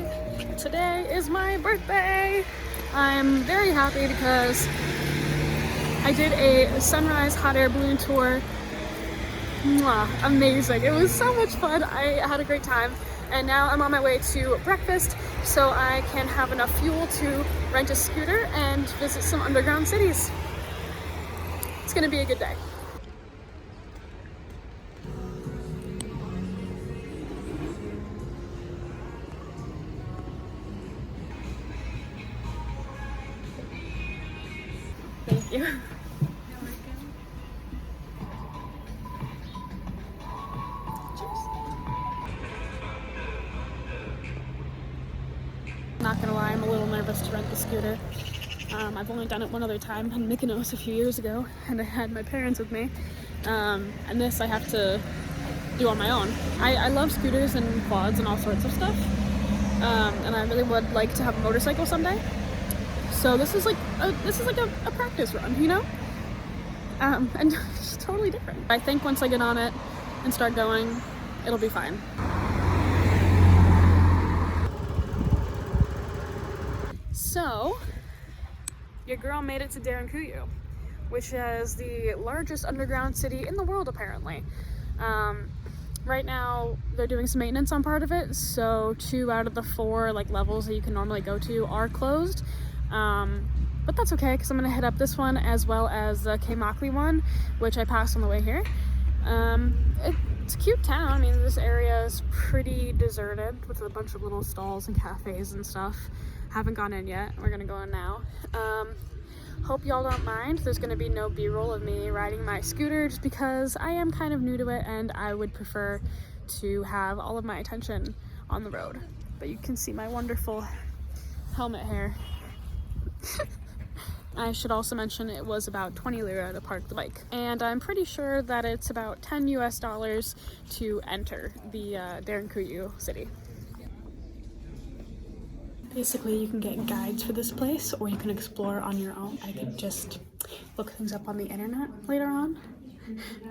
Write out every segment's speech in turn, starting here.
everybody! Today is my birthday! I'm very happy because I did a sunrise hot air balloon tour. Mwah, amazing! It was so much fun. I had a great time, and now I'm on my way to breakfast so I can have enough fuel to rent a scooter and visit some underground cities. It's gonna be a good day. Thank you. Not gonna lie, I'm a little nervous to rent the scooter. I've only done it one other time in Mykonos a few years ago, and I had my parents with me. And this I have to do on my own. I love scooters and quads and all sorts of stuff, and I really would like to have a motorcycle someday. So this is like a practice run, you know? And it's totally different. I think once I get on it and start going, it'll be fine. So, your girl made it to Derinkuyu, which is the largest underground city in the world, apparently. Right now, they're doing some maintenance on part of it, so 2 out of the 4 levels that you can normally go to are closed. But that's okay, because I'm going to hit up this one as well as the Keimakli one, which I passed on the way here. It's a cute town. I mean, this area is pretty deserted with a bunch of little stalls and cafes and stuff. Haven't gone in yet. We're gonna go in now. Hope y'all don't mind. There's gonna be no b-roll of me riding my scooter just because I am kind of new to it and I would prefer to have all of my attention on the road. But you can see my wonderful helmet hair. I should also mention it was about 20 lira to park the bike. And I'm pretty sure that it's about $10 US to enter the Derinkuyu city. Basically, you can get guides for this place, or you can explore on your own. I could just look things up on the internet later on,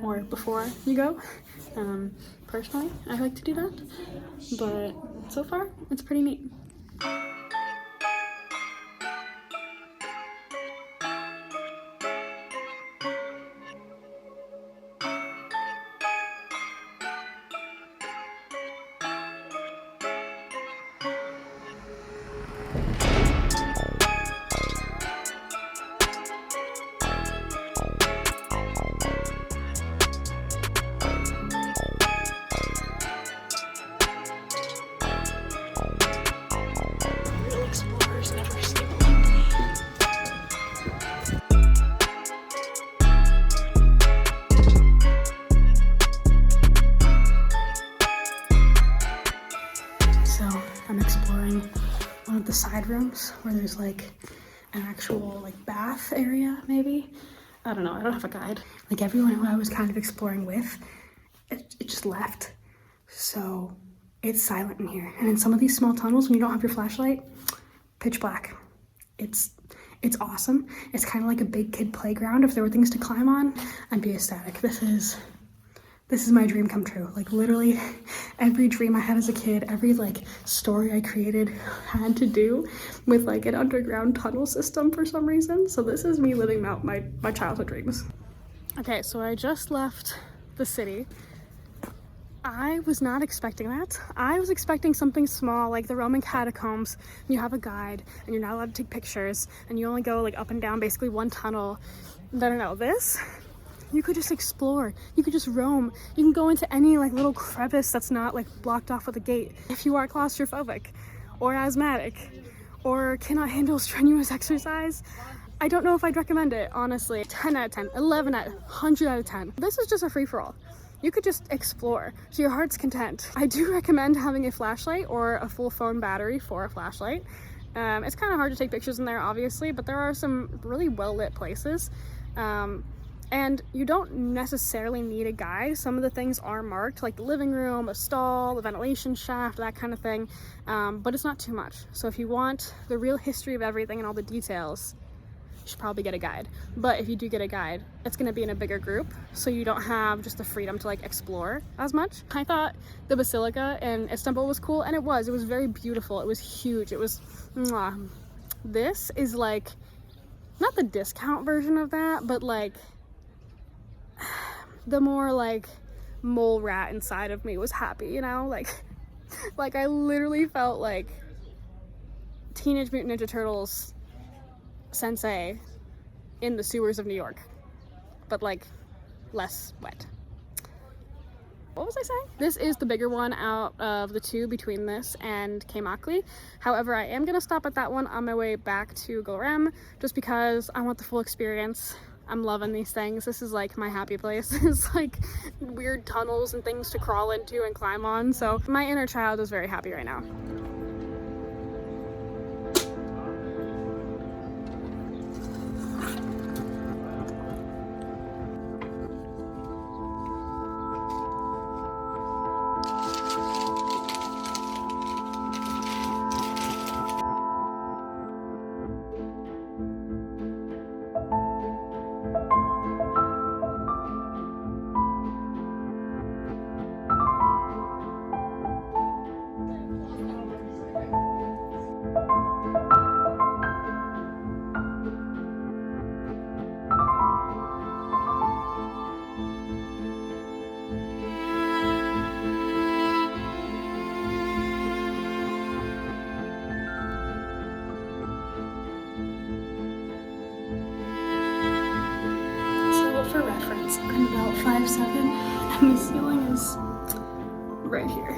or before you go. Personally, I like to do that, but so far, it's pretty neat. I'm exploring one of the side rooms where there's an actual bath area, maybe. I don't know, I don't have a guide. Everyone who I was kind of exploring with, it just left. So it's silent in here. And in some of these small tunnels, when you don't have your flashlight, pitch black. It's awesome. It's kind of like a big kid playground. If there were things to climb on, I'd be ecstatic. This is my dream come true. Literally every dream I had as a kid, every story I created had to do with an underground tunnel system for some reason. So this is me living out my childhood dreams. Okay, so I just left the city. I was not expecting that. I was expecting something small like the Roman catacombs, and you have a guide and you're not allowed to take pictures and you only go up and down basically one tunnel. No, this, you could just explore, you could just roam, you can go into any little crevice that's not blocked off with a gate. If you are claustrophobic or asthmatic or cannot handle strenuous exercise, I don't know if I'd recommend it, honestly. 10 out of 10, 11 out of 100 out of 10. This is just a free-for-all. You could just explore to your heart's content. I do recommend having a flashlight or a full phone battery for a flashlight. It's kind of hard to take pictures in there, obviously, but there are some really well-lit places. And you don't necessarily need a guide. Some of the things are marked, like the living room, a stall, the ventilation shaft, that kind of thing, but it's not too much. So if you want the real history of everything and all the details, should probably get a guide. But if you do get a guide, it's gonna be in a bigger group, so you don't have just the freedom to like explore as much. I thought the Basilica in Istanbul was cool, and it was very beautiful. It was huge. It was mwah. This is like not the discount version of that, but like the more like mole rat inside of me was happy, you know, like I literally felt like Teenage Mutant Ninja Turtles sensei in the sewers of New York, but like less wet. What was I saying? This is the bigger one out of the two between this and Kaymakli. However, I am gonna stop at that one on my way back to Gorem just because I want the full experience. I'm loving these things. This is like my happy place. It's like weird tunnels and things to crawl into and climb on. So my inner child is very happy right now. For reference, I'm about 5'7", and the ceiling is right here.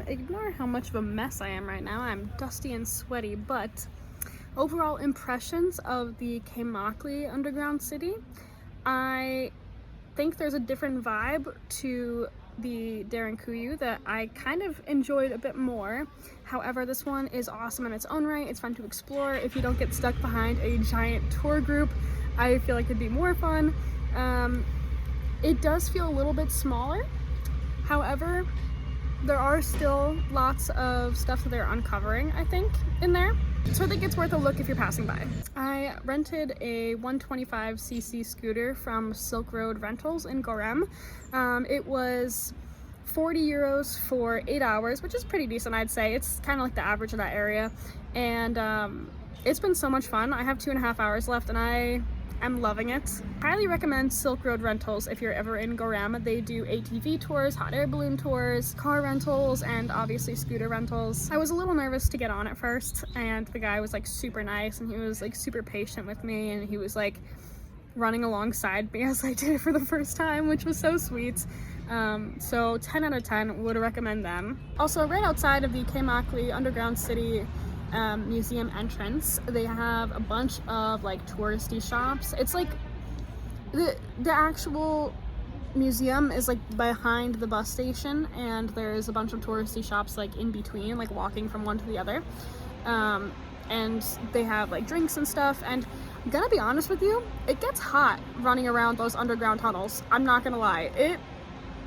Ignore how much of a mess I am right now. I'm dusty and sweaty, but overall impressions of the Kaymakli underground city, I think there's a different vibe to the Derinkuyu that I kind of enjoyed a bit more. However, this one is awesome in its own right. It's fun to explore. If you don't get stuck behind a giant tour group, I feel like it'd be more fun. It does feel a little bit smaller. However, there are still lots of stuff that they're uncovering, I think, in there. So I think it's worth a look if you're passing by. I rented a 125cc scooter from Silk Road Rentals in Gorem. It was 40 euros for 8 hours, which is pretty decent, I'd say. It's kind of like the average of that area. And it's been so much fun. I have 2.5 hours left, and I'm loving it. Highly recommend Silk Road Rentals if you're ever in Gorem. They do ATV tours, hot air balloon tours, car rentals, and obviously scooter rentals. I was a little nervous to get on at first, and the guy was like super nice, and he was like super patient with me, and he was like running alongside me as I did it for the first time, which was so sweet. So 10 out of 10 would recommend them. Also, right outside of the Kaymakli underground city museum entrance, they have a bunch of like touristy shops. It's like the actual museum is like behind the bus station, and there's a bunch of touristy shops like in between, like walking from one to the other, and they have like drinks and stuff. And I'm gonna be honest with you, it gets hot running around those underground tunnels. I'm not gonna lie,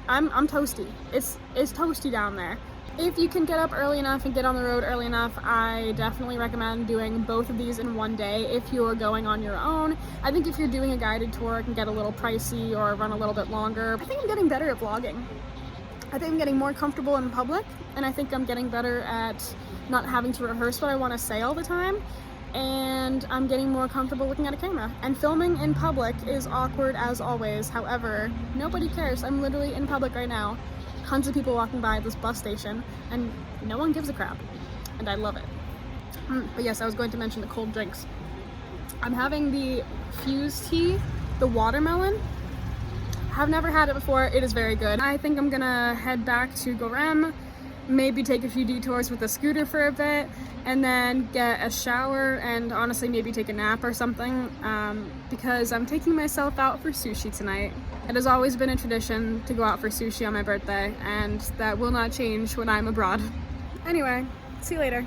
I'm toasty. It's toasty down there. If you can get up early enough and get on the road early enough, I definitely recommend doing both of these in one day if you're going on your own. I think if you're doing a guided tour, it can get a little pricey or run a little bit longer. I think I'm getting better at vlogging. I think I'm getting more comfortable in public, and I think I'm getting better at not having to rehearse what I want to say all the time. And I'm getting more comfortable looking at a camera. And filming in public is awkward as always. However, nobody cares. I'm literally in public right now. Tons of people walking by this bus station, and no one gives a crap, and I love it. But yes, I was going to mention the cold drinks. I'm having the Fuse tea, the watermelon. Have never had it before. It is very good. I think I'm gonna head back to Gorem, maybe take a few detours with a scooter for a bit, and then get a shower and honestly maybe take a nap or something, because I'm taking myself out for sushi tonight. It has always been a tradition to go out for sushi on my birthday, and that will not change when I'm abroad. Anyway, see you later.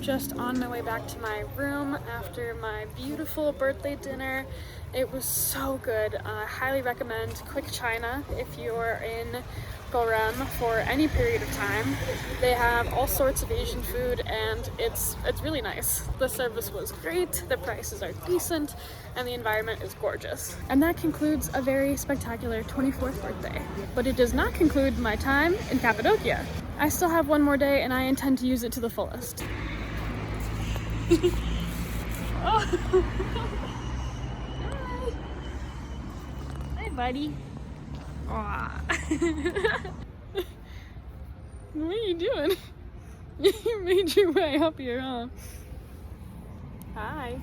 Just on my way back to my room after my beautiful birthday dinner. It was so good. I highly recommend Quick China if you're in Gorem for any period of time. They have all sorts of Asian food and it's really nice. The service was great, the prices are decent, and the environment is gorgeous. And that concludes a very spectacular 24th birthday. But it does not conclude my time in Cappadocia. I still have one more day and I intend to use it to the fullest. Oh. Hi, buddy. What are you doing? You made your way up here, huh? Hi.